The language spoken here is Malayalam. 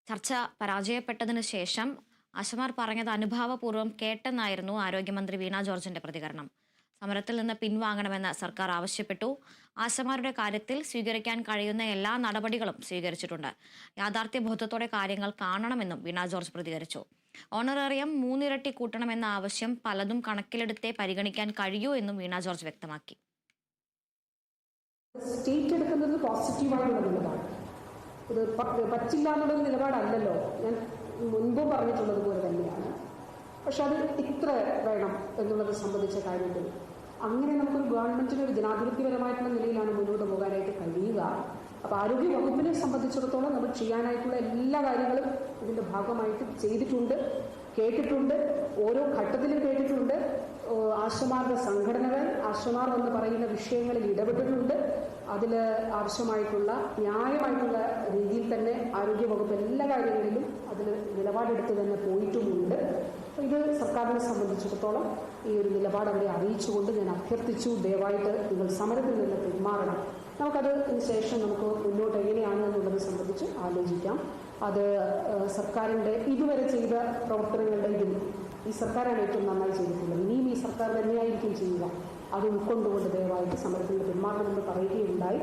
ചർച്ച പരാജയപ്പെട്ടതിനു ശേഷം ആശമാർ പറഞ്ഞത് അനുഭാവപൂർവ്വം കേട്ടെന്നായിരുന്നു ആരോഗ്യമന്ത്രി വീണ ജോർജിന്റെ പ്രതികരണം. സമരത്തിൽ നിന്ന് പിൻവാങ്ങണമെന്ന് സർക്കാർ ആവശ്യപ്പെട്ടു. ആശമാരുടെ കാര്യത്തിൽ സ്വീകരിക്കാൻ കഴിയുന്ന എല്ലാ നടപടികളും സ്വീകരിച്ചിട്ടുണ്ട്. യാഥാർത്ഥ്യബോധത്തോടെ കാര്യങ്ങൾ കാണണമെന്നും വീണ ജോർജ് പ്രതികരിച്ചു. ഓണറേറിയം 3 ഇരട്ടി കൂട്ടണമെന്ന ആവശ്യം പലതും കണക്കിലെടുത്തേ പരിഗണിക്കാൻ കഴിയൂ എന്നും വീണ ജോർജ് വ്യക്തമാക്കി. സ്റ്റേറ്റ് എടുക്കുന്നത് പോസിറ്റീവായിട്ടുള്ള നിലപാട്, ഇത് പറ്റില്ല എന്നുള്ള നിലപാടല്ലല്ലോ. ഞാൻ മുൻപും പറഞ്ഞിട്ടുള്ളത് പോലെ തന്നെയാണ്. പക്ഷെ അത് ഇത്ര വേണം എന്നുള്ളത് സംബന്ധിച്ച കാര്യത്തിൽ അങ്ങനെ നമുക്കൊരു ഗവൺമെന്റിന് ഒരു ജനാധിപത്യപരമായിട്ടുള്ള നിലയിലാണ് മുന്നോട്ട് പോകാനായിട്ട് കഴിയുക. അപ്പോൾ ആരോഗ്യ വകുപ്പിനെ സംബന്ധിച്ചിടത്തോളം നമ്മൾ ചെയ്യാനായിട്ടുള്ള എല്ലാ കാര്യങ്ങളും ഇതിന്റെ ഭാഗമായിട്ട് ചെയ്തിട്ടുണ്ട്, കേട്ടിട്ടുണ്ട്, ഓരോ ഘട്ടത്തിലും കേട്ടിട്ടുണ്ട്. ആശമാരുടെ സംഘടനകൾ ആശമാർ എന്ന് പറയുന്ന വിഷയങ്ങളിൽ ഇടപെട്ടിട്ടുണ്ട്. അതിൽ ആവശ്യമായിട്ടുള്ള ന്യായമായിട്ടുള്ള രീതിയിൽ തന്നെ ആരോഗ്യവകുപ്പ് എല്ലാ കാര്യങ്ങളിലും അതിൽ നിലപാടെടുത്ത് തന്നെ പോയിട്ടുമുണ്ട്. ഇത് സർക്കാരിനെ സംബന്ധിച്ചിടത്തോളം ഈ ഒരു നിലപാട് അവരെ അറിയിച്ചുകൊണ്ട് ഞാൻ അഭ്യർത്ഥിച്ചു, ദയവായിട്ട് നിങ്ങൾ സമരത്തിൽ നിന്ന് പിന്മാറണം. നമുക്കതിന് ശേഷം നമുക്ക് മുന്നോട്ട് എങ്ങനെയാണ് എന്നുള്ളത് സംബന്ധിച്ച് ആലോചിക്കാം. അത് സർക്കാരിൻ്റെ ഇതുവരെ ചെയ്ത പ്രവർത്തനങ്ങളുടെ ഇതിൽ ഈ സർക്കാരാണ് ഏറ്റവും നന്നായി ചെയ്തിട്ടുള്ളത്. ഇനിയും ഈ സർക്കാർ തന്നെയായിരിക്കും ചെയ്യുക. അത് ഉൾക്കൊണ്ടുകൊണ്ട് ദയവായിട്ട് സമരത്തിൽ നിന്ന് പിന്മാറണമെന്ന് പറയുകയുണ്ടായി.